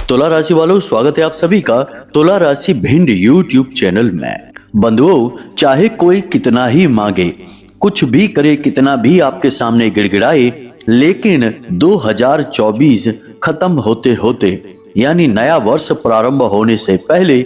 तुला राशि वालों, स्वागत है आप सभी का तुला राशि भिंड यूट्यूब चैनल में। बंधुओं, चाहे कोई कितना ही मांगे, कुछ भी करे, कितना भी आपके सामने गिड़गिड़ाए, लेकिन 2024 खत्म होते होते यानी नया वर्ष प्रारंभ होने से पहले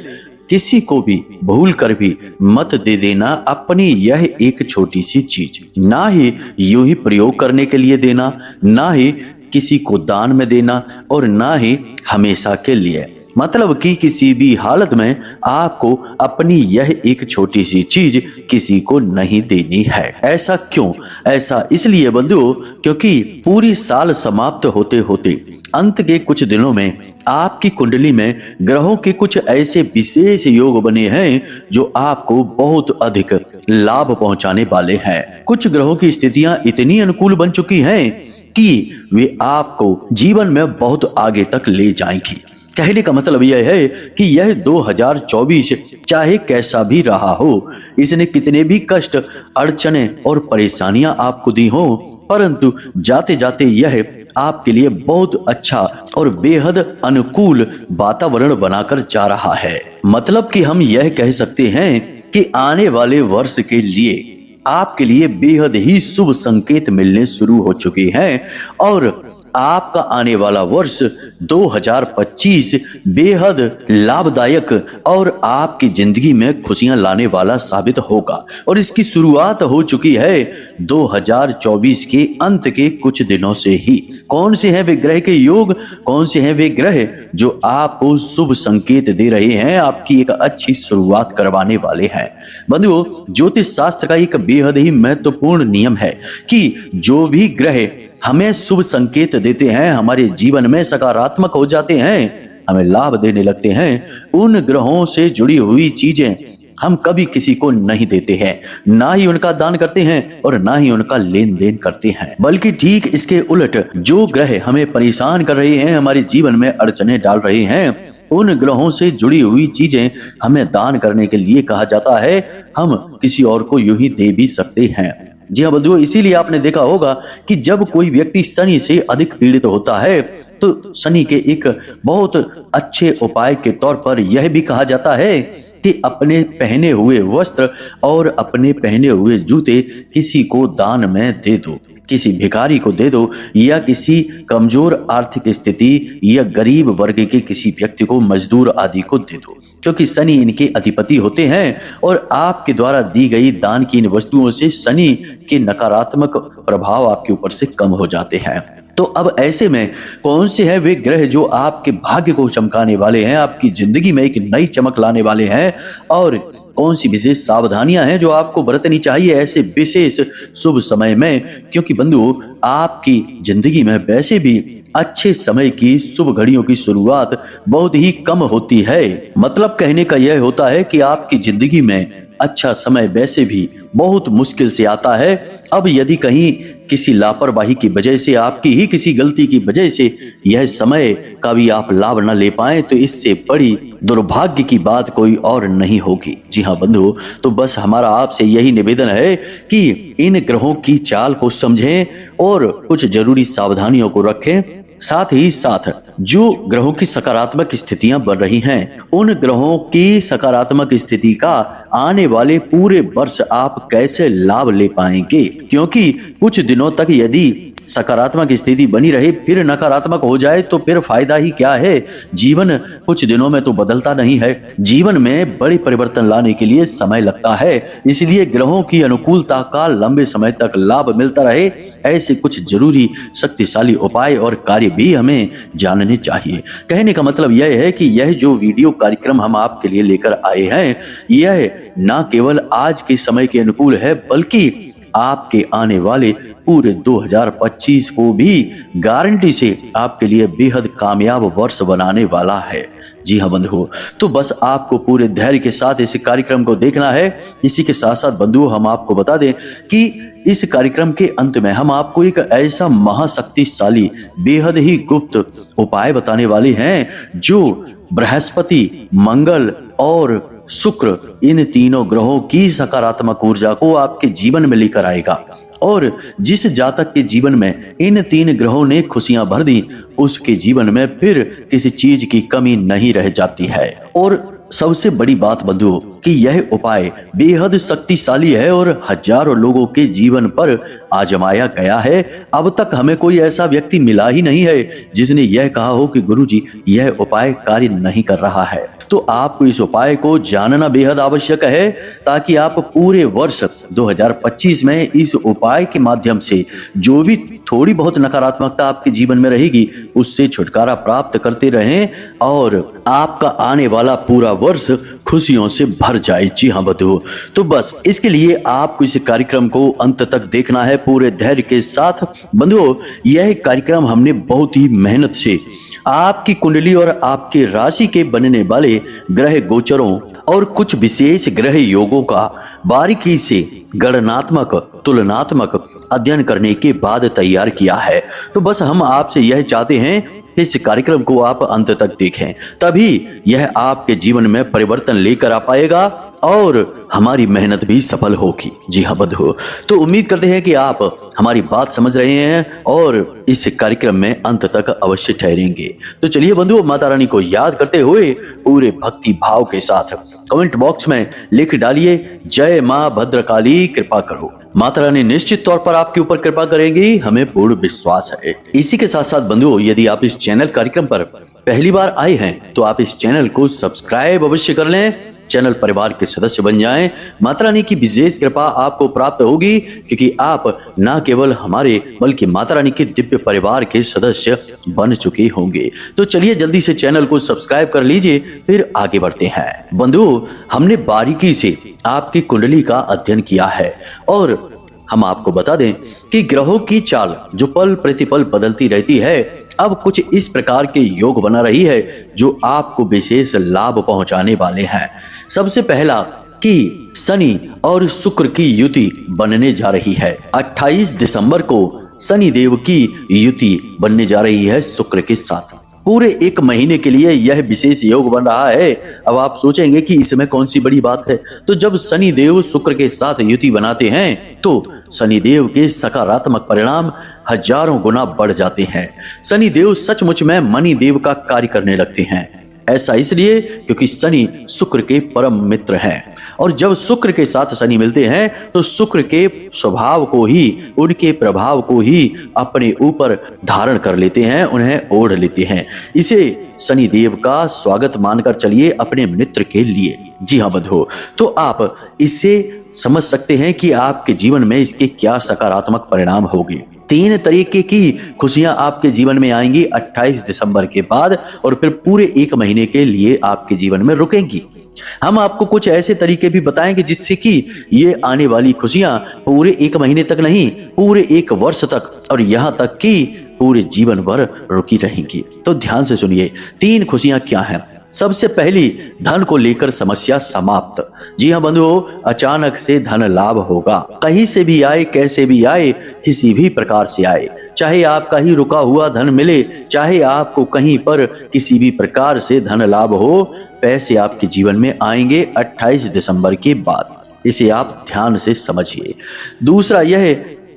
किसी को भी भूल कर भी मत दे देना अपनी यह एक छोटी सी चीज। ना ही यूं ही प्रयोग करने के लिए देना, ना ही किसी को दान में देना, और ना ही हमेशा के लिए। मतलब कि किसी भी हालत में आपको अपनी यह एक छोटी सी चीज किसी को नहीं देनी है। ऐसा क्यों? ऐसा इसलिए बंधुओं, क्योंकि पूरी साल समाप्त होते होते अंत के कुछ दिनों में आपकी कुंडली में ग्रहों के कुछ ऐसे विशेष योग बने हैं जो आपको बहुत अधिक लाभ पहुंचाने वाले हैं। कुछ ग्रहों की स्थितियां इतनी अनुकूल बन चुकी हैं कि वे आपको जीवन में बहुत आगे तक ले जाएंगी। कहने का मतलब यह है कि यह 2024 चाहे कैसा भी रहा हो, इसने कितने भी कष्ट, अड़चने और परेशानियां आपको दी हो, परंतु जाते जाते यह आपके लिए बहुत अच्छा और बेहद अनुकूल वातावरण बनाकर जा रहा है। मतलब कि हम यह कह सकते हैं कि आने वाले वर्ष के लिए आपके लिए बेहद ही शुभ संकेत मिलने शुरू हो चुके हैं और आपका आने वाला वर्ष 2025 बेहद लाभदायक और आपकी जिंदगी में खुशियां लाने वाला साबित होगा। और इसकी शुरुआत हो चुकी है 2024 के अंत के कुछ दिनों से ही। कौन से हैं वे ग्रह के योग, कौन से हैं वे ग्रह जो आपको शुभ संकेत दे रहे हैं, आपकी एक अच्छी शुरुआत करवाने वाले हैं? बंधुओं, ज्योतिष शास्त्र का एक बेहद ही महत्वपूर्ण नियम है कि जो भी ग्रह हमें शुभ संकेत देते हैं, हमारे जीवन में सकारात्मक हो जाते हैं, हमें लाभ देने लगते हैं, उन ग्रहों से जुड़ी हुई चीजें हम कभी किसी को नहीं देते हैं, ना ही उनका दान करते हैं और ना ही उनका लेन देन करते हैं। बल्कि ठीक इसके उलट, जो ग्रह हमें परेशान कर रहे हैं, हमारे जीवन में अड़चने डाल रहे हैं, उन ग्रहों से जुड़ी हुई चीजें हमें दान करने के लिए कहा जाता है। हम किसी और को यूं ही दे भी सकते हैं। जी हाँ बंधुओं, इसीलिए आपने देखा होगा कि जब कोई व्यक्ति शनि से अधिक पीड़ित होता है तो शनि के एक बहुत अच्छे उपाय के तौर पर यह भी कहा जाता है कि अपने पहने हुए वस्त्र और अपने पहने हुए जूते किसी को दान में दे दो, किसी भिखारी को दे दो, या किसी कमजोर आर्थिक स्थिति या गरीब वर्ग के किसी व्यक्ति को, मजदूर आदि को दे दो, क्योंकि शनि इनके अधिपति होते हैं और आपके द्वारा दी गई दान की इन वस्तुओं से शनि के नकारात्मक प्रभाव आपके ऊपर से कम हो जाते हैं। तो अब ऐसे में कौन से हैं वे ग्रह जो आपके भाग्य को चमकाने वाले हैं, आपकी जिंदगी में एक नई चमक लाने वाले हैं, और कौन सी विशेष सावधानियां हैं जो आपको बरतनी चाहिए ऐसे विशेष शुभ समय में? क्योंकि बंधुओं, आपकी जिंदगी में वैसे भी अच्छे समय की शुभ घड़ियों की शुरुआत बहुत ही कम होती है। मतलब कहने का यह होता है कि आपकी जिंदगी में अच्छा समय वैसे भी बहुत मुश्किल से आता है। अब यदि कहीं किसी लापरवाही की वजह से, आपकी ही किसी गलती की वजह से यह समय का भी आप लाभ न ले पाए, तो इससे बड़ी दुर्भाग्य की बात कोई और नहीं होगी। जी हाँ बंधुओं, तो बस हमारा आपसे यही निवेदन है कि इन ग्रहों की चाल को समझें और कुछ जरूरी सावधानियों को रखें। साथ ही साथ जो ग्रहों की सकारात्मक स्थितियां बन रही हैं, उन ग्रहों की सकारात्मक स्थिति का आने वाले पूरे वर्ष आप कैसे लाभ ले पाएंगे? क्योंकि कुछ दिनों तक यदि सकारात्मक स्थिति बनी रहे फिर नकारात्मक हो जाए तो फिर फायदा ही क्या है? जीवन कुछ दिनों में तो बदलता नहीं है। जीवन में बड़े परिवर्तन लाने के लिए समय लगता है। इसलिए ग्रहों की अनुकूलता का लंबे समय तक लाभ मिलता रहे, ऐसे कुछ जरूरी शक्तिशाली उपाय और कार्य भी हमें जानने चाहिए। कहने का मतलब यह है कि यह जो वीडियो कार्यक्रम हम आपके लिए लेकर आए हैं, यह न केवल आज के समय के अनुकूल है, बल्कि आपके आने वाले पूरे 2025 को भी गारंटी से आपके लिए बेहद कामयाब वर्ष बनाने वाला है। जी हाँ बंधुओं, तो बस आपको पूरे धैर्य के साथ इस कार्यक्रम को देखना है। इसी के साथ साथ बंधुओं, हम आपको बता दें कि इस कार्यक्रम के अंत में हम आपको एक ऐसा महाशक्तिशाली बेहद ही गुप्त उपाय बताने वाले हैं जो बृहस्पति, मंगल और शुक्र, इन तीनों ग्रहों की सकारात्मक ऊर्जा को आपके जीवन में लेकर आएगा। और जिस जातक के जीवन में इन 3 ग्रहों ने खुशियां भर दी, उसके जीवन में फिर किसी चीज की कमी नहीं रह जाती है। और सबसे बड़ी बात बंधुओं कि यह उपाय बेहद शक्तिशाली है और हजारों लोगों के जीवन पर आजमाया गया है। अब तक हमें कोई ऐसा व्यक्ति मिला ही नहीं है जिसने यह कहा हो कि गुरुजी यह उपाय कार्य नहीं कर रहा है। तो आपको इस उपाय को जानना बेहद आवश्यक है ताकि आप पूरे वर्ष 2025 में इस उपाय के माध्यम से जो भी थोड़ी बहुत नकारात्मकता आपके जीवन में रहेगी उससे छुटकारा प्राप्त करते रहें और आपका आने वाला पूरा वर्ष खुशियों से भर जाए। जी हाँ बंधुओं, तो बस इसके लिए आपको इस कार्यक्रम को अंत तक देखना है पूरे धैर्य के साथ। बंधुओं, यह कार्यक्रम हमने बहुत ही मेहनत से आपकी कुंडली और आपके राशि के बनने वाले ग्रह गोचरों और कुछ विशेष ग्रह योगों का बारीकी से गणनात्मक तुलनात्मक अध्ययन करने के बाद तैयार किया है। तो बस हम आपसे यह चाहते हैं कि इस कार्यक्रम को आप अंत तक देखें, तभी यह आपके जीवन में परिवर्तन लेकर आ पाएगा और हमारी मेहनत भी सफल होगी। जी हाँ बंधुओं, तो उम्मीद करते हैं कि आप हमारी बात समझ रहे हैं और इस कार्यक्रम में अंत तक अवश्य ठहरेंगे। तो चलिए बंधुओं, माता रानी को याद करते हुए पूरे भक्ति भाव के साथ कमेंट बॉक्स में लिख डालिए, जय मां भद्रकाली कृपा करो। माता रानी निश्चित तौर पर आपके ऊपर कृपा करेंगी, हमें पूर्ण विश्वास है। इसी के साथ साथ बंधुओं, यदि आप इस चैनल कार्यक्रम पर पहली बार आए हैं तो आप इस चैनल को सब्सक्राइब अवश्य कर लें, चैनल परिवार के सदस्य बन जाएं। माता रानी की विशेष कृपा आपको प्राप्त होगी क्योंकि आप न केवल हमारे बल्कि माता रानी के दिव्य परिवार के सदस्य बन चुके होंगे। तो चलिए जल्दी से चैनल को सब्सक्राइब कर लीजिए, फिर आगे बढ़ते हैं। बंधुओं, हमने बारीकी से आपकी कुंडली का अध्ययन किया है और हम आपको बता दें कि ग्रहों की चाल जो पल प्रतिपल बदलती रहती है, अब कुछ इस प्रकार के योग बना रही है जो आपको विशेष लाभ पहुंचाने वाले हैं। सबसे पहला कि शनि और शुक्र की युति बनने जा रही है। 28 दिसंबर को शनि देव की युति बनने जा रही है शुक्र के साथ। पूरे 1 महीने के लिए यह विशेष योग बन रहा है। अब आप सोचेंगे कि इसमें कौन सी बड़ी बात है, तो जब शनि देव शुक्र के साथ युति बनाते हैं तो शनि देव के सकारात्मक परिणाम हजारों गुना बढ़ जाते हैं। शनि देव सचमुच में मणि देव का कार्य करने लगते हैं। ऐसा इसलिए क्योंकि शनि शुक्र के परम मित्र हैं और जब शुक्र के साथ शनि मिलते हैं तो शुक्र के स्वभाव को ही, उनके प्रभाव को ही अपने ऊपर धारण कर लेते हैं, उन्हें ओढ़ लेते हैं। इसे शनि देव का स्वागत मानकर चलिए अपने मित्र के लिए। जी हाँ बंधुओं, तो आप इससे समझ सकते हैं कि आपके जीवन में इसके क्या सकारात्मक परिणाम होंगे। 3 तरीके की खुशियां आपके जीवन में आएंगी 28 दिसंबर के बाद और फिर पूरे 1 महीने के लिए आपके जीवन में रुकेंगी। हम आपको कुछ ऐसे तरीके भी बताएंगे जिससे कि ये आने वाली खुशियां पूरे 1 महीने तक नहीं, पूरे 1 वर्ष तक और यहाँ तक कि पूरे जीवन भर रुकी रहेंगी। तो ध्यान से सुनिए 3 खुशियां क्या हैं। सबसे पहली, धन को लेकर समस्या समाप्त। जी हाँ बंधुओं, अचानक से धन लाभ होगा। कहीं से भी आए, कैसे भी आए, किसी भी प्रकार से आए, चाहे आपका ही रुका हुआ धन मिले, चाहे आपको कहीं पर किसी भी प्रकार से धन लाभ हो, पैसे आपके जीवन में आएंगे 28 दिसंबर के बाद। इसे आप ध्यान से समझिए। दूसरा यह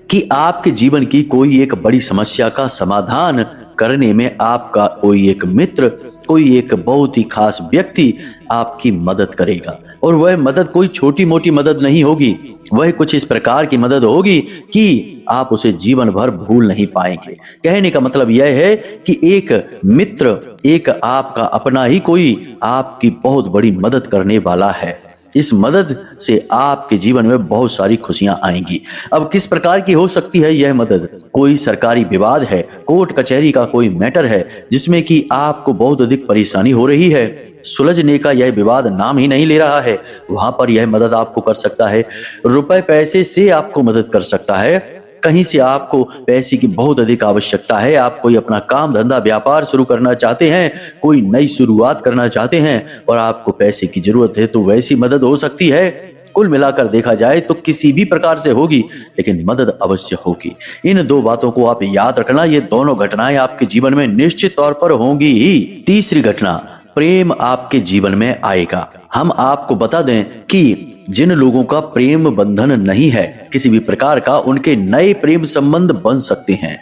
कि आपके जीवन की कोई एक बड़ी समस्या का समाधान करने में आपका कोई एक मित्र, कोई एक बहुत ही खास व्यक्ति आपकी मदद करेगा और वह मदद कोई छोटी मोटी मदद नहीं होगी, वह कुछ इस प्रकार की मदद होगी कि आप उसे जीवन भर भूल नहीं पाएंगे। कहने का मतलब यह है कि एक मित्र, एक आपका अपना ही कोई आपकी बहुत बड़ी मदद करने वाला है। इस मदद से आपके जीवन में बहुत सारी खुशियां आएंगी। अब किस प्रकार की हो सकती है यह मदद? कोई सरकारी विवाद है, कोर्ट कचहरी का कोई मैटर है जिसमें कि आपको बहुत अधिक परेशानी हो रही है, सुलझने का यह विवाद नाम ही नहीं ले रहा है, वहां पर यह मदद आपको कर सकता है। रुपए पैसे से आपको मदद कर सकता है। कहीं से आपको पैसे की बहुत अधिक आवश्यकता है, आप कोई अपना काम धंधा व्यापार शुरू करना चाहते हैं, कोई नई शुरुआत करना चाहते हैं और आपको पैसे की जरूरत है, तो वैसी मदद हो सकती है। कुल मिलाकर देखा जाए तो किसी भी प्रकार से होगी, लेकिन मदद अवश्य होगी। इन 2 बातों को आप याद रखना, ये दोनों घटनाएं आपके जीवन में निश्चित तौर पर होंगी ही। तीसरी घटना, प्रेम आपके जीवन में आएगा। हम आपको बता दें कि जिन लोगों का प्रेम बंधन नहीं है किसी भी प्रकार का, उनके नए प्रेम संबंध बन सकते हैं।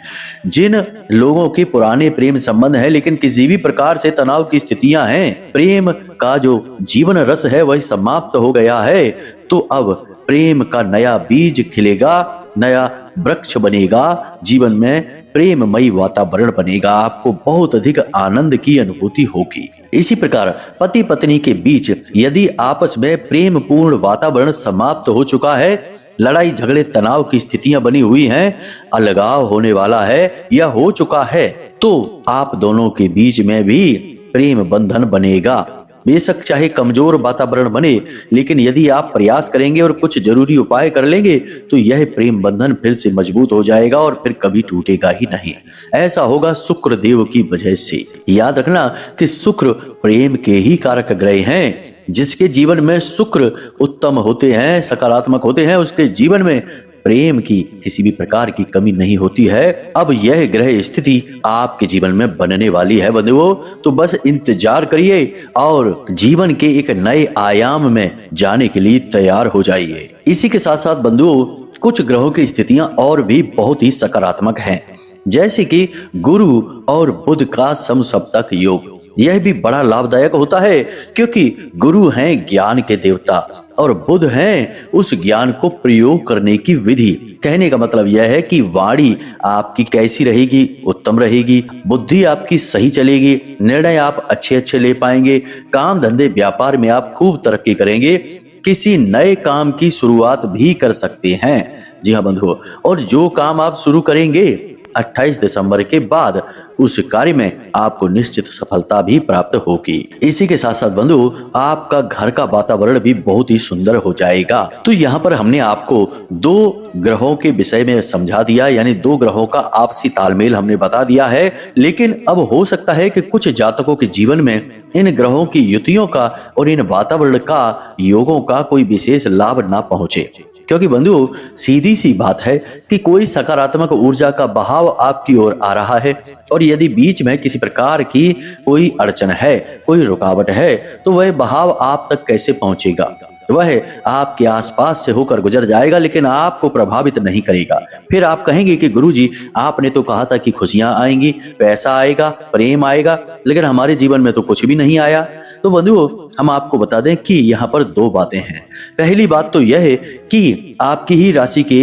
जिन लोगों के पुराने प्रेम संबंध है लेकिन किसी भी प्रकार से तनाव की स्थितियां हैं, प्रेम का जो जीवन रस है वही समाप्त हो गया है, तो अब प्रेम का नया बीज खिलेगा, नया वृक्ष बनेगा, जीवन में प्रेममयी वातावरण बनेगा, आपको बहुत अधिक आनंद की अनुभूति होगी। इसी प्रकार पति पत्नी के बीच यदि आपस में प्रेम पूर्ण वातावरण समाप्त हो चुका है, लड़ाई झगड़े तनाव की स्थितियां बनी हुई हैं, अलगाव होने वाला है या हो चुका है, तो आप दोनों के बीच में भी प्रेम बंधन बनेगा। बेशक चाहे कमजोर वातावरण बने, लेकिन यदि आप प्रयास करेंगे और कुछ जरूरी उपाय कर लेंगे तो यह प्रेम बंधन फिर से मजबूत हो जाएगा और फिर कभी टूटेगा ही नहीं। ऐसा होगा शुक्र देव की वजह से। याद रखना कि शुक्र प्रेम के ही कारक ग्रह हैं। जिसके जीवन में शुक्र उत्तम होते हैं, सकारात्मक होते हैं, उसके जीवन में प्रेम की किसी भी प्रकार की कमी नहीं होती है। अब यह ग्रह स्थिति आपके जीवन में बनने वाली है बंधुओं, तो बस इंतजार करिए और जीवन के एक नए आयाम में जाने के लिए तैयार हो जाइए। इसी के साथ साथ बंधुओं, कुछ ग्रहों की स्थितियां और भी बहुत ही सकारात्मक हैं, जैसे कि गुरु और बुध का समसप्तक योग। यह भी बड़ा लाभदायक होता है क्योंकि गुरु हैं ज्ञान के देवता और बुध हैं उस ज्ञान को प्रयोग करने की विधि। कहने का मतलब यह है कि वाणी आपकी कैसी रहेगी, उत्तम रहेगी, बुद्धि आपकी सही चलेगी, निर्णय आप अच्छे अच्छे ले पाएंगे, काम धंधे व्यापार में आप खूब तरक्की करेंगे, किसी नए काम की शुरुआत भी कर सकते हैं। जी हाँ बंधुओं, और जो काम आप शुरू करेंगे 28 दिसंबर के बाद उस कार्य में आपको निश्चित सफलता भी प्राप्त होगी। इसी के साथ साथ बंधु, आपका घर का वातावरण भी बहुत ही सुंदर हो जाएगा। तो यहाँ पर हमने आपको 2 ग्रहों के विषय में समझा दिया, यानी 2 ग्रहों का आपसी तालमेल हमने बता दिया है। लेकिन अब हो सकता है कि कुछ जातकों के जीवन में इन ग्रहों की युतियों का और इन वातावरण का, योगों का कोई विशेष लाभ ना पहुंचे, क्योंकि बंधु सीधी सी बात है कि कोई सकारात्मक ऊर्जा का बहाव आपकी ओर आ रहा है और यदि बीच में किसी प्रकार की कोई अड़चन है, कोई रुकावट है, तो वह बहाव आप तक कैसे पहुंचेगा? वह आपके आसपास से होकर गुजर जाएगा लेकिन आपको प्रभावित नहीं करेगा। फिर आप कहेंगे कि गुरुजी आपने तो कहा था कि खुशियां आएंगी, पैसा आएगा, प्रेम आएगा, लेकिन हमारे जीवन में तो कुछ भी नहीं आया। तो बंधुओं, हम आपको बता दें कि यहाँ पर 2 बातें हैं। पहली बात तो यह है कि आपकी ही राशि के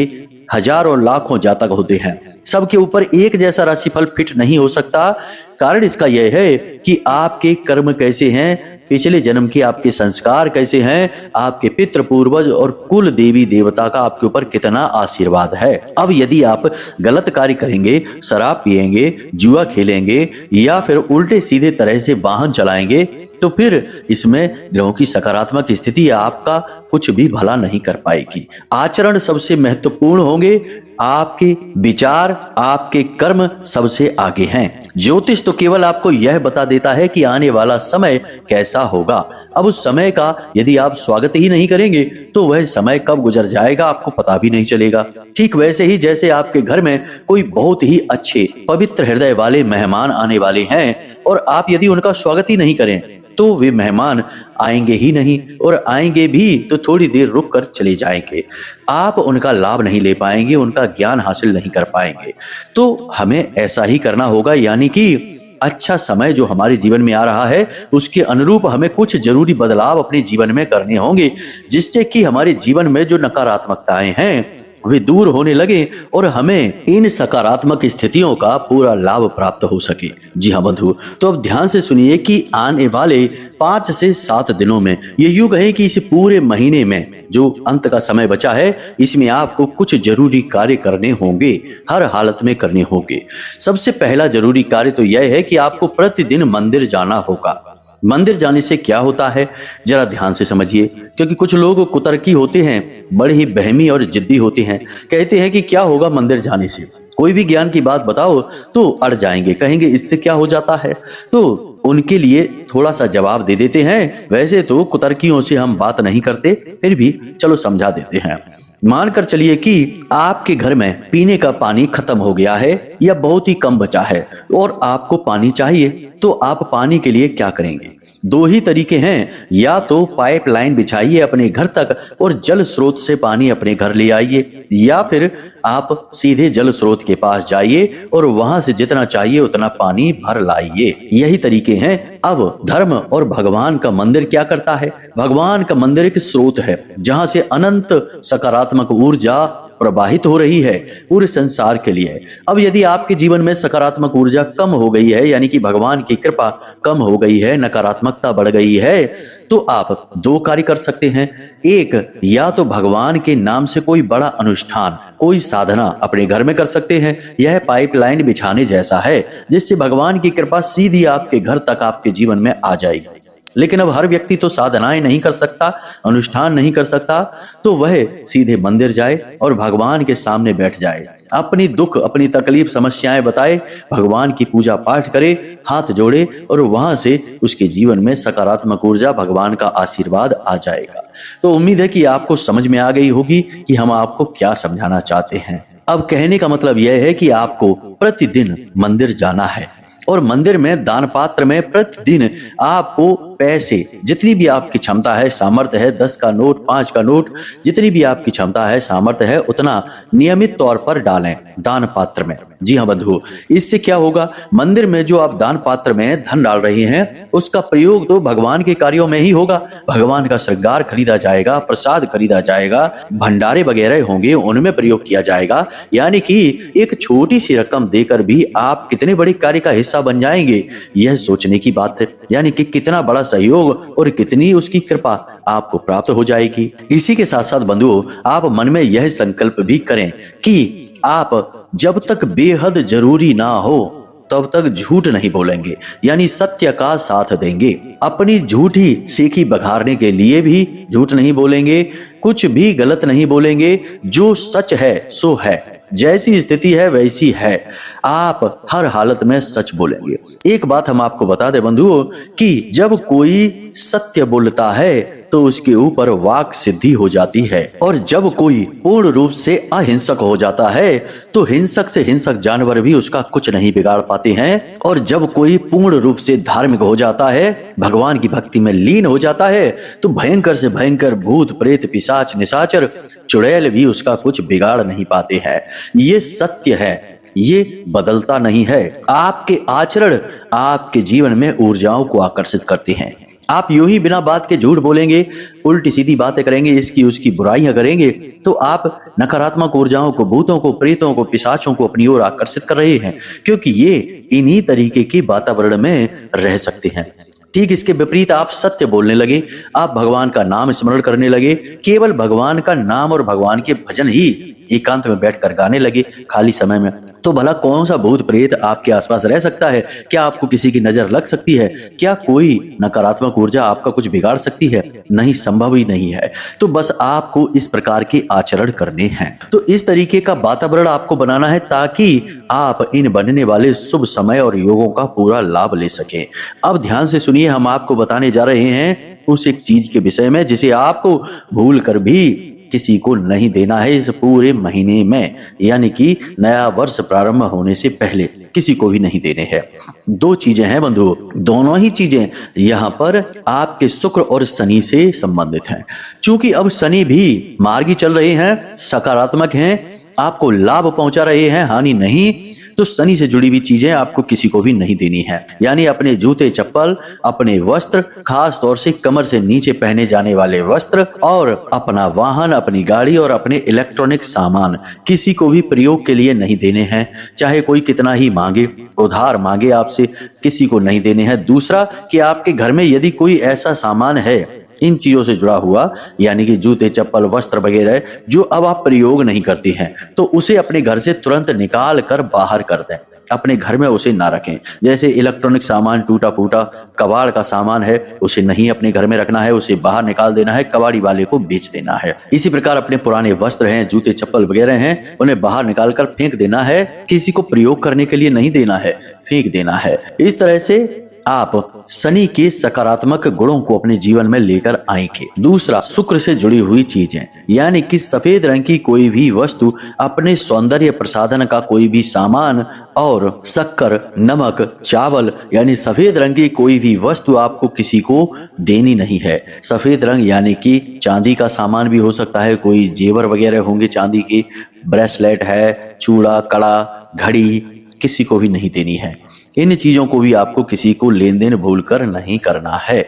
हजारों लाखों जातक होते हैं, सबके ऊपर एक जैसा राशिफल फिट नहीं हो सकता। कारण इसका यह है कि आपके कर्म कैसे हैं, पिछले जन्म के आपके संस्कार कैसे हैं, आपके पितृ पूर्वज और कुल देवी देवता का आपके ऊपर कितना आशीर्वाद है। अब यदि आप गलत कार्य करेंगे, शराब पिएंगे, जुआ खेलेंगे या फिर उल्टे सीधे तरह से वाहन चलाएंगे, तो फिर इसमें ग्रहों की सकारात्मक स्थिति आपका कुछ भी भला नहीं कर पाएगी। आचरण सबसे महत्वपूर्ण होंगे, आपके विचार, आपके कर्म सबसे आगे हैं। ज्योतिष तो केवल आपको यह बता देता है कि आने वाला समय कैसा होगा। अब उस समय का यदि आप स्वागत ही नहीं करेंगे तो वह समय कब गुजर जाएगा आपको पता भी नहीं चलेगा। ठीक वैसे ही जैसे आपके घर में कोई बहुत ही अच्छे पवित्र हृदय वाले मेहमान आने वाले हैं और आप यदि उनका स्वागत ही नहीं करें तो वे मेहमान आएंगे ही नहीं, और आएंगे भी तो थोड़ी देर रुक कर चले जाएंगे। आप उनका लाभ नहीं ले पाएंगे, उनका ज्ञान हासिल नहीं कर पाएंगे। तो हमें ऐसा ही करना होगा, यानी कि अच्छा समय जो हमारे जीवन में आ रहा है उसके अनुरूप हमें कुछ जरूरी बदलाव अपने जीवन में करने होंगे, जिससे कि हमारे जीवन में जो नकारात्मकताएं हैं वे दूर होने लगे और हमें इन सकारात्मक स्थितियों का पूरा लाभ प्राप्त हो सके। जी हाँ बंधु, तो अब ध्यान से सुनिए कि आने वाले 5 से 7 दिनों में ये युग है कि इस पूरे महीने में जो अंत का समय बचा है इसमें आपको कुछ जरूरी कार्य करने होंगे, हर हालत में करने होंगे। सबसे पहला जरूरी कार्य तो यह है कि आपको प्रतिदिन मंदिर जाना होगा। मंदिर जाने से क्या होता है जरा ध्यान से समझिए, क्योंकि कुछ लोग कुतर्की होते हैं, बड़े ही बहमी और जिद्दी होते हैं। कहते हैं कि क्या होगा मंदिर जाने से, कोई भी ज्ञान की बात बताओ तो अड़ जाएंगे, कहेंगे इससे क्या हो जाता है। तो उनके लिए थोड़ा सा जवाब दे देते हैं। वैसे तो कुतर्कियों से हम बात नहीं करते, फिर भी चलो समझा देते हैं। मानकर चलिए कि आपके घर में पीने का पानी खत्म हो गया है या बहुत ही कम बचा है और आपको पानी चाहिए, तो आप पानी के लिए क्या करेंगे? दो ही तरीके हैं, या तो पाइपलाइन बिछाइए अपने घर तक और जल स्रोत से पानी अपने घर ले आइए, या फिर आप सीधे जल स्रोत के पास जाइए और वहां से जितना चाहिए उतना पानी भर लाइए। यही तरीके हैं। अब धर्म और भगवान का मंदिर क्या करता है? भगवान का मंदिर एक स्रोत है जहां से अनंत सकारात्मक ऊर्जा प्रवाहित हो रही है पूरे संसार के लिए। अब यदि आपके जीवन में सकारात्मक ऊर्जा कम हो गई है, यानी कि भगवान की कृपा कम हो गई है, नकारात्मकता बढ़ गई है, तो आप दो कार्य कर सकते हैं। एक, या तो भगवान के नाम से कोई बड़ा अनुष्ठान, कोई साधना अपने घर में कर सकते हैं। यह पाइपलाइन बिछाने जैसा है जिससे भगवान की कृपा सीधी आपके घर तक आपके जीवन में आ जाएगी। लेकिन अब हर व्यक्ति तो साधनाएं नहीं कर सकता, अनुष्ठान नहीं कर सकता, तो वह सीधे मंदिर जाए और भगवान के सामने बैठ जाए, अपनी दुख, अपनी तकलीफ, समस्याएं बताए, भगवान की पूजा पाठ करे, हाथ जोड़े और वहां से उसके जीवन में सकारात्मक ऊर्जा, भगवान का आशीर्वाद आ जाएगा। तो उम्मीद है कि आपको समझ में आ गई होगी कि हम आपको क्या समझाना चाहते हैं। अब कहने का मतलब यह है कि आपको प्रतिदिन मंदिर जाना है और मंदिर में दान पात्र में प्रतिदिन आपको पैसे, जितनी भी आपकी क्षमता है, सामर्थ्य है, 10 का नोट, 5 का नोट, जितनी भी आपकी क्षमता है, सामर्थ्य है, उतना नियमित तौर पर डालें दान पात्र में। जी हाँ बंधु, इससे क्या होगा? मंदिर में जो आप दान पात्र में धन डाल रहे हैं उसका प्रयोग तो भगवान के कार्यों में ही होगा। भगवान का श्रृंगार खरीदा जाएगा, प्रसाद खरीदा जाएगा, भंडारे वगैरह होंगे, उनमें प्रयोग किया जाएगा। यानी कि एक छोटी सी रकम देकर भी आप कितने बड़े कार्य का हिस्सा बन जाएंगे, यह सोचने की बात है। यानी कि कितना बड़ा सहयोग और कितनी उसकी कृपा आपको प्राप्त हो जाएगी। इसी के साथ साथ बंधुओं, आप मन में यह संकल्प भी करें कि आप जब तक बेहद जरूरी ना हो तब तक झूठ नहीं बोलेंगे, यानी सत्य का साथ देंगे। अपनी झूठी सीखी बघारने के लिए भी झूठ नहीं बोलेंगे, कुछ भी गलत नहीं बोलेंगे। जो सच है सो है, जैसी स्थिति है वैसी है, आप हर हालत में सच बोलेंगे। एक बात हम आपको बता दें बंधुओं कि जब कोई सत्य बोलता है तो उसके ऊपर वाक सिद्धि हो जाती है, और जब कोई पूर्ण रूप से अहिंसक हो जाता है तो हिंसक से हिंसक जानवर भी उसका कुछ नहीं बिगाड़ पाते हैं, और जब कोई पूर्ण रूप से धार्मिक हो जाता है, भगवान की भक्ति में लीन हो जाता है, तो भयंकर से भयंकर भूत प्रेत पिशाच निशाचर चुड़ैल भी उसका कुछ बिगाड़ नहीं पाते हैं। ये सत्य है, ये बदलता नहीं है। आपके आचरण आपके जीवन में ऊर्जाओं को आकर्षित करते हैं। आप यूं ही बिना बात के झूठ बोलेंगे, उल्टी सीधी बातें करेंगे, इसकी उसकी बुराइयां करेंगे, तो आप नकारात्मक ऊर्जाओं को, भूतों को, प्रेतों को, पिशाचों को अपनी ओर आकर्षित कर रहे हैं, क्योंकि ये इन्हीं तरीके के वातावरण में रह सकते हैं। ठीक इसके विपरीत आप सत्य बोलने लगे, आप भगवान का नाम स्मरण करने लगे, केवल भगवान का नाम और भगवान के भजन ही एकांत में बैठकर गाने लगे खाली समय में, तो भला कौन सा भूत प्रेत आपके आसपास रह सकता है? क्या आपको किसी की नजर लग सकती है? क्या कोई नकारात्मक ऊर्जा आपका कुछ बिगाड़ सकती है? नहीं, संभव ही नहीं है। तो बस आपको इस प्रकार के आचरण करने हैं। तो इस तरीके का वातावरण आपको बनाना है ताकि आप इन बनने वाले शुभ समय और योगों का पूरा लाभ ले सकें। अब ध्यान से सुनिए, हम आपको बताने जा रहे हैं उस एक चीज के विषय में जिसे आपको भूल कर भी किसी को नहीं देना है इस पूरे महीने में, यानी कि नया वर्ष प्रारंभ होने से पहले किसी को भी नहीं देने हैं। दो चीजें हैं बंधु, दोनों ही चीजें यहाँ पर आपके शुक्र और शनि से संबंधित हैं। चूंकि अब शनि भी मार्गी चल रहे हैं, सकारात्मक हैं, आपको लाभ पहुंचा रहे हैं, हानि नहीं, तो शनि से जुड़ी हुई चीजें आपको किसी को भी नहीं देनी है। यानी अपने जूते चप्पल, अपने वस्त्र, खास तौर से कमर से नीचे पहने जाने वाले वस्त्र, और अपना वाहन, अपनी गाड़ी और अपने इलेक्ट्रॉनिक सामान किसी को भी प्रयोग के लिए नहीं देने हैं। चाहे कोई कितना ही मांगे, उधार मांगे, आपसे किसी को नहीं देने हैं। दूसरा कि आपके घर में यदि कोई ऐसा सामान है इन चीजों से जुड़ा हुआ, यानी कि जूते चप्पल वस्त्र वगैरह, जो अब आप प्रयोग नहीं करते हैं, तो उसे अपने घर से तुरंत निकाल कर बाहर कर दें, अपने घर में उसे ना रखें। जैसे इलेक्ट्रॉनिक सामान, टूटा फूटा कबाड़ का सामान है, उसे नहीं अपने घर में रखना है, उसे बाहर निकाल देना है, कबाड़ी वाले को बेच देना है। इसी प्रकार अपने पुराने वस्त्र हैं, जूते चप्पल वगैरह हैं, उन्हें बाहर निकाल कर फेंक देना है, किसी को प्रयोग करने के लिए नहीं देना है, फेंक देना है। इस तरह से आप शनि के सकारात्मक गुणों को अपने जीवन में लेकर आएंगे। दूसरा, शुक्र से जुड़ी हुई चीजें, यानी कि सफेद रंग की कोई भी वस्तु, अपने सौंदर्य प्रसाधन का कोई भी सामान और शक्कर, नमक, चावल यानी सफेद रंग की कोई भी वस्तु आपको किसी को देनी नहीं है। सफेद रंग यानी कि चांदी का सामान भी हो सकता है, कोई जेवर वगैरह होंगे चांदी के, ब्रेसलेट है, चूड़ा, कड़ा, घड़ी, किसी को भी नहीं देनी है। इन चीजों को भी आपको किसी को लेन देन भूलकर नहीं करना है,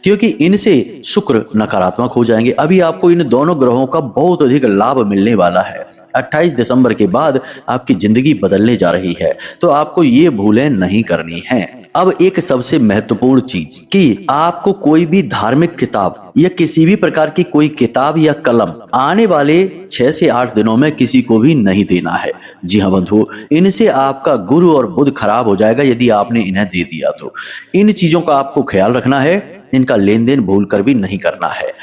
क्योंकि इनसे शुक्र नकारात्मक हो जाएंगे। अभी आपको इन दोनों ग्रहों का बहुत अधिक लाभ मिलने वाला है। 28 दिसंबर के बाद आपकी जिंदगी बदलने जा रही है, तो आपको ये भूलें नहीं करनी है। अब एक सबसे महत्वपूर्ण चीज कि आपको कोई भी धार्मिक किताब या किसी भी प्रकार की कोई किताब या कलम आने वाले 6 से 8 दिनों में किसी को भी नहीं देना है। जी हाँ बंधु, इनसे आपका गुरु और बुध खराब हो जाएगा यदि आपने इन्हें दे दिया तो। इन चीजों का आपको ख्याल रखना है, इनका लेन देन भूल कर भी नहीं करना है।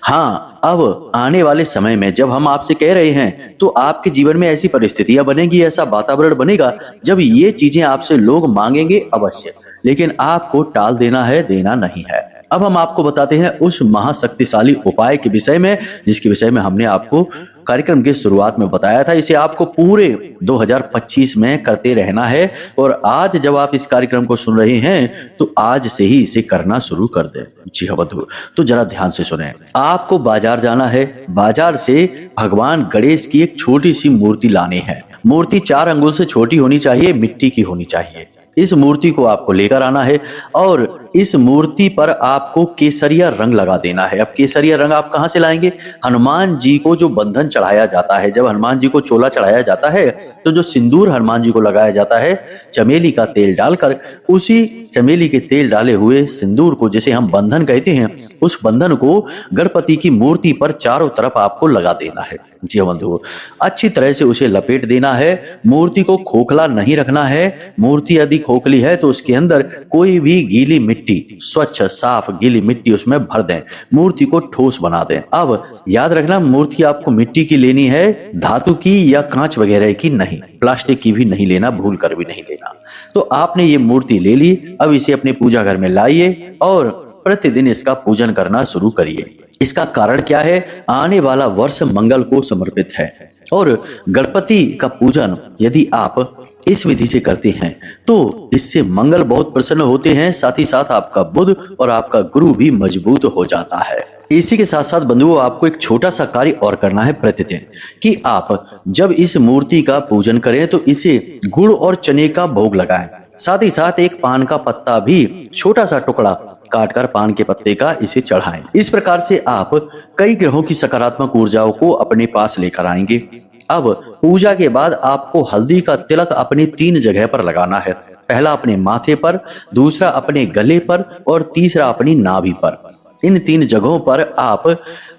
हाँ, अब आने वाले समय में जब हम आपसे कह रहे हैं तो आपके जीवन में ऐसी परिस्थितियां बनेगी, ऐसा वातावरण बनेगा जब ये चीजें आपसे लोग मांगेंगे अवश्य, लेकिन आपको टाल देना है, देना नहीं है। अब हम आपको बताते हैं उस महाशक्तिशाली उपाय के विषय में जिसके विषय में हमने आपको कार्यक्रम की शुरुआत में बताया था। इसे आपको पूरे 2025 में करते रहना है, और आज जब आप इस कार्यक्रम को सुन रहे हैं तो आज से ही इसे करना शुरू कर दें। जी हाँ बंधु, तो जरा ध्यान से सुने। आपको बाजार जाना है, बाजार से भगवान गणेश की एक छोटी सी मूर्ति लानी है। मूर्ति 4 अंगुल से छोटी होनी चाहिए, मिट्टी की होनी चाहिए। इस मूर्ति को आपको लेकर आना है और इस मूर्ति पर आपको केसरिया रंग लगा देना है। अब केसरिया रंग आप कहां से लाएंगे? हनुमान जी को जो बंधन चढ़ाया जाता है, जब हनुमान जी को चोला चढ़ाया जाता है तो जो सिंदूर हनुमान जी को लगाया जाता है, चमेली का तेल डालकर, उसी चमेली के तेल डाले हुए सिंदूर को, जिसे हम बंधन कहते हैं, उस बंधन को गणपति की मूर्ति पर चारों तरफ आपको लगा देना है। जी बंधु, अच्छी तरह से उसे लपेट देना है। मूर्ति को खोखला नहीं रखना है। मूर्ति यदि खोखली है तो उसके अंदर कोई भी गीली मिट्टी, स्वच्छ साफ गीली मिट्टी उसमें भर दें, मूर्ति को ठोस बना दें। अब याद रखना, मूर्ति आपको मिट्टी की लेनी है, धातु की या कांच वगैरह की नहीं, प्लास्टिक की भी नहीं लेना, भूल कर भी नहीं लेना। तो आपने ये मूर्ति ले ली, अब इसे अपने पूजा घर में लाइए और प्रतिदिन इसका पूजन करना शुरू करिए। इसका कारण क्या है? आने वाला वर्ष मंगल को समर्पित है, और गणपति का पूजन यदि आप इस विधि से करते हैं तो इससे मंगल बहुत प्रसन्न होते हैं, साथ ही साथ आपका बुध और आपका गुरु भी मजबूत हो जाता है। इसी के साथ साथ बंधुओं, आपको एक छोटा सा कार्य और करना है प्रतिदिन, कि आप जब इस मूर्ति का पूजन करें तो इसे गुड़ और चने का भोग लगाएं। साथ ही साथ एक पान का पत्ता भी, छोटा सा टुकड़ा काटकर पान के पत्ते का इसे चढ़ाएं। इस प्रकार से आप कई ग्रहों की सकारात्मक ऊर्जाओं को अपने पास लेकर आएंगे। अब पूजा के बाद आपको हल्दी का तिलक अपनी 3 जगह पर लगाना है। पहला अपने माथे पर, दूसरा अपने गले पर और तीसरा अपनी नाभि पर। इन 3 जगहों पर आप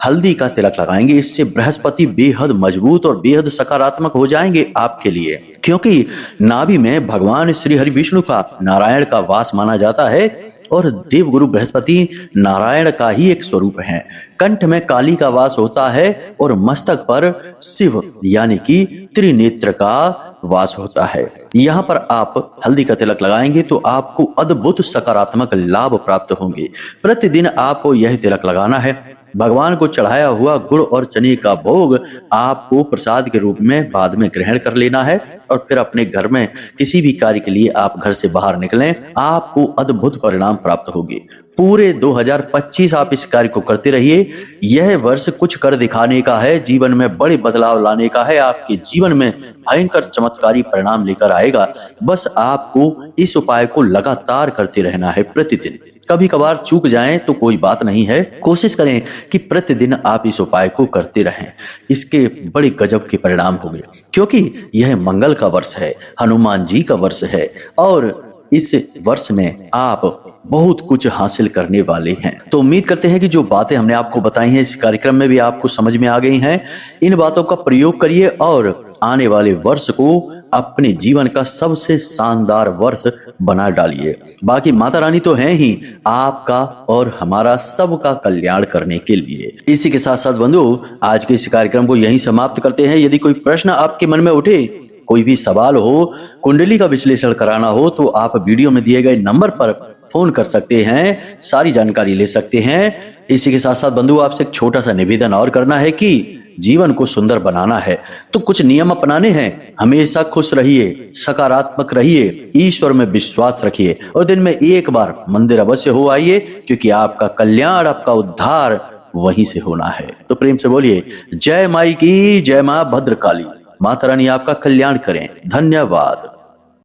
हल्दी का तिलक लगाएंगे। इससे बृहस्पति बेहद मजबूत और बेहद सकारात्मक हो जाएंगे आपके लिए, क्योंकि नाभि में भगवान श्री हरि विष्णु का, नारायण का वास माना जाता है, और देवगुरु बृहस्पति नारायण का ही एक स्वरूप है। कंठ में काली का वास होता है और मस्तक पर शिव यानी कि त्रिनेत्र का वास होता है। यहाँ पर आप हल्दी का तिलक लगाएंगे तो आपको अद्भुत सकारात्मक लाभ प्राप्त होंगे। प्रतिदिन आपको यह तिलक लगाना है। भगवान को चढ़ाया हुआ गुड़ और चने का भोग आपको प्रसाद के रूप में बाद में ग्रहण कर लेना है, और फिर अपने घर में किसी भी कार्य के लिए आप घर से बाहर निकलें, आपको अद्भुत परिणाम प्राप्त होंगे। पूरे 2025 आप इस कार्य को करते रहिए। यह वर्ष कुछ कर दिखाने का है, जीवन में बड़े बदलाव लाने का है, आपके जीवन में भयंकर चमत्कारी परिणाम लेकर आएगा। बस आपको इस उपाय को लगातार करते रहना है प्रतिदिन। कभी कभार चूक जाएं तो कोई बात नहीं है, कोशिश करें कि प्रतिदिन आप इस उपाय को करते रहें। इसके बड़े गजब के परिणाम होंगे, क्योंकि यह मंगल का वर्ष है, हनुमान जी का वर्ष है, और इस वर्ष में आप बहुत कुछ हासिल करने वाले हैं। तो उम्मीद करते हैं कि जो बातें हमने आपको बताई हैं इस कार्यक्रम में भी आपको समझ में आ गई हैं। इन बातों का प्रयोग करिए और आने वाले वर्ष को अपने जीवन का सबसे शानदार वर्ष बना डालिए। बाकी माता रानी तो हैं ही आपका और हमारा सबका कल्याण करने के लिए। इसी के साथ साथ बंधु, आज के इस कार्यक्रम को यहीं समाप्त करते हैं। यदि कोई प्रश्न आपके मन में उठे, कोई भी सवाल हो, कुंडली का विश्लेषण कराना हो, तो आप वीडियो में दिए गए नंबर पर फोन कर सकते हैं, सारी जानकारी ले सकते हैं। इसी के साथ साथ बंधु आपसे एक छोटा सा निवेदन और करना है कि जीवन को सुंदर बनाना है तो कुछ नियम अपनाने हैं। हमेशा खुश रहिए, सकारात्मक रहिए, ईश्वर में विश्वास रखिए और दिन में एक बार मंदिर अवश्य हो आइए, क्योंकि आपका कल्याण, आपका उद्धार वहीं से होना है। तो प्रेम से बोलिए जय माई की, जय मां भद्रकाली। माता रानी आपका कल्याण करें। धन्यवाद।